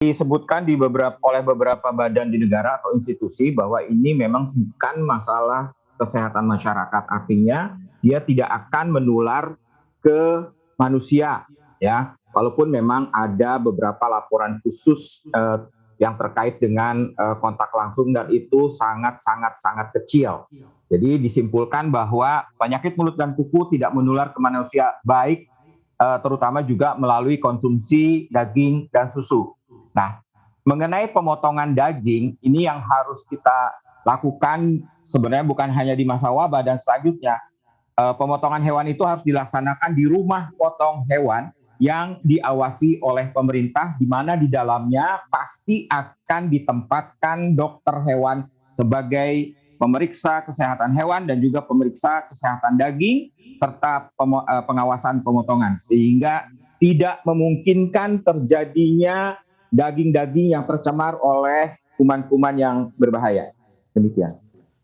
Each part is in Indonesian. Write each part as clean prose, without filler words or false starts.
Disebutkan oleh beberapa badan di negara atau institusi bahwa ini memang bukan masalah kesehatan masyarakat. Artinya dia tidak akan menular ke manusia, ya. Walaupun memang ada beberapa laporan khusus yang terkait dengan kontak langsung dan itu sangat kecil. Jadi disimpulkan bahwa penyakit mulut dan kuku tidak menular ke manusia, baik terutama juga melalui konsumsi daging dan susu. Nah, mengenai pemotongan daging, ini yang harus kita lakukan sebenarnya bukan hanya di masa wabah dan selanjutnya. Pemotongan hewan itu harus dilaksanakan di rumah potong hewan yang diawasi oleh pemerintah, di mana di dalamnya pasti akan ditempatkan dokter hewan sebagai pemeriksa kesehatan hewan dan juga pemeriksa kesehatan daging serta pengawasan pemotongan, sehingga tidak memungkinkan terjadinya daging-daging yang tercemar oleh kuman-kuman yang berbahaya. Demikian.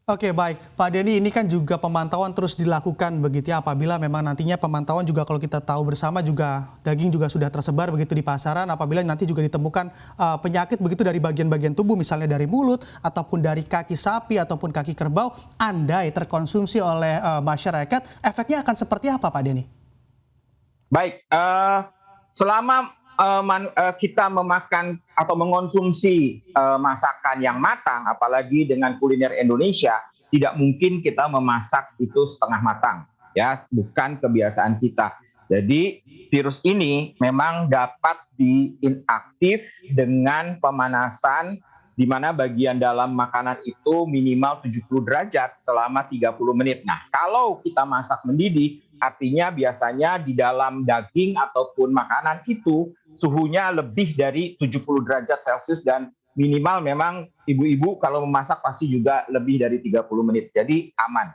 Oke, baik. Pak Denny, ini kan juga pemantauan terus dilakukan begitu ya, apabila memang nantinya pemantauan juga kalau kita tahu bersama juga daging juga sudah tersebar begitu di pasaran, apabila nanti juga ditemukan penyakit begitu dari bagian-bagian tubuh, misalnya dari mulut ataupun dari kaki sapi ataupun kaki kerbau, andai terkonsumsi oleh masyarakat, efeknya akan seperti apa, Pak Denny? Baik, selama kita memakan atau mengonsumsi masakan yang matang, apalagi dengan kuliner Indonesia, tidak mungkin kita memasak itu setengah matang, ya, bukan kebiasaan kita. Jadi virus ini memang dapat diinaktif dengan pemanasan di mana bagian dalam makanan itu minimal 70 derajat selama 30 menit. Nah, kalau kita masak mendidih, artinya biasanya di dalam daging ataupun makanan itu suhunya lebih dari 70 derajat Celcius dan minimal memang ibu-ibu kalau memasak pasti juga lebih dari 30 menit. Jadi aman.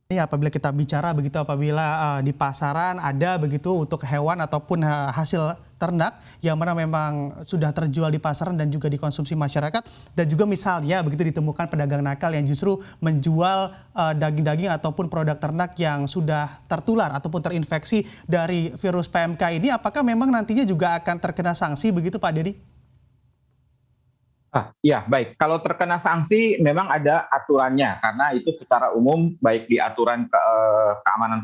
Ini apabila kita bicara begitu apabila di pasaran ada begitu untuk hewan ataupun hasil ternak yang mana memang sudah terjual di pasaran dan juga dikonsumsi masyarakat, dan juga misalnya begitu ditemukan pedagang nakal yang justru menjual daging-daging ataupun produk ternak yang sudah tertular ataupun terinfeksi dari virus PMK ini, apakah memang nantinya juga akan terkena sanksi begitu, Pak Dedi? Ya, baik. Kalau terkena sanksi memang ada aturannya karena itu secara umum baik di aturan keamanan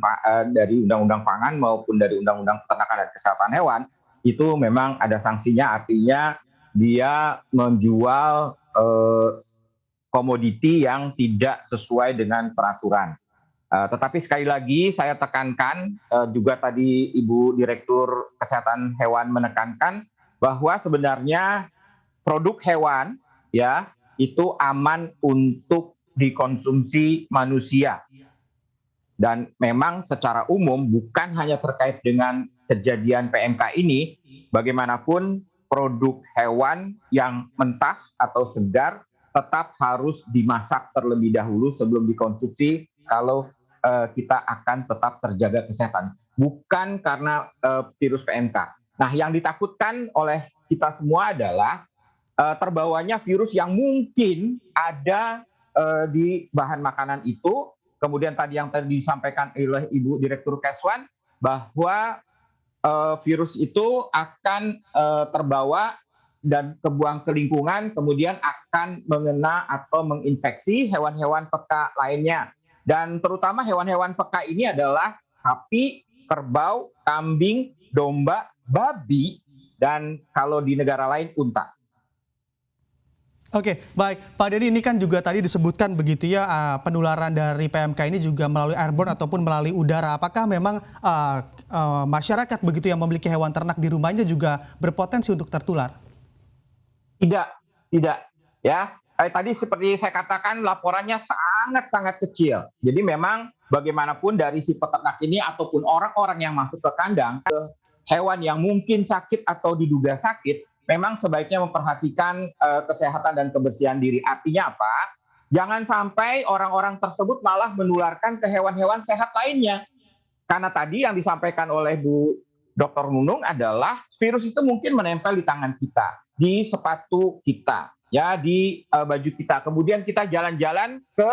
dari Undang-Undang Pangan maupun dari Undang-Undang Peternakan dan Kesehatan Hewan itu memang ada sanksinya, artinya dia menjual komoditi yang tidak sesuai dengan peraturan. Tetapi sekali lagi saya tekankan, juga tadi Ibu Direktur Kesehatan Hewan menekankan bahwa sebenarnya produk hewan ya itu aman untuk dikonsumsi manusia, dan memang secara umum bukan hanya terkait dengan kejadian PMK ini, bagaimanapun produk hewan yang mentah atau segar tetap harus dimasak terlebih dahulu sebelum dikonsumsi kalau kita akan tetap terjaga kesehatan, bukan karena virus PMK. Nah, yang ditakutkan oleh kita semua adalah terbawanya virus yang mungkin ada di bahan makanan itu. Kemudian tadi yang disampaikan oleh Ibu Direktur Keswan bahwa virus itu akan terbawa dan kebuang ke lingkungan, kemudian akan mengena atau menginfeksi hewan-hewan peka lainnya. Dan terutama hewan-hewan peka ini adalah sapi, kerbau, kambing, domba, babi, dan kalau di negara lain unta. Oke, baik. Pak Denny, ini kan juga tadi disebutkan begitu ya, penularan dari PMK ini juga melalui airborne ataupun melalui udara. Apakah memang masyarakat begitu yang memiliki hewan ternak di rumahnya juga berpotensi untuk tertular? Tidak, tidak, ya. Tadi seperti saya katakan laporannya sangat kecil. Jadi memang bagaimanapun dari si peternak ini ataupun orang-orang yang masuk ke kandang, hewan yang mungkin sakit atau diduga sakit, memang sebaiknya memperhatikan kesehatan dan kebersihan diri. Artinya apa? Jangan sampai orang-orang tersebut malah menularkan ke hewan-hewan sehat lainnya. Karena tadi yang disampaikan oleh Bu Dr. Nunung adalah virus itu mungkin menempel di tangan kita, di sepatu kita, ya, di baju kita. Kemudian kita jalan-jalan ke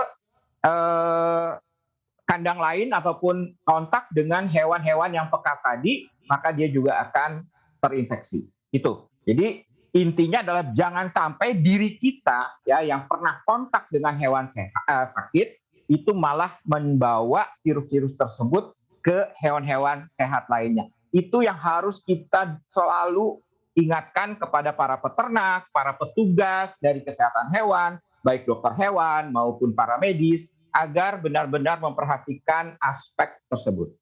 kandang lain ataupun kontak dengan hewan-hewan yang pekat tadi, maka dia juga akan terinfeksi. Itu. Jadi Intinya adalah jangan sampai diri kita ya yang pernah kontak dengan hewan sakit itu malah membawa virus-virus tersebut ke hewan-hewan sehat lainnya. Itu yang harus kita selalu ingatkan kepada para peternak, para petugas dari kesehatan hewan, baik dokter hewan maupun para medis, agar benar-benar memperhatikan aspek tersebut.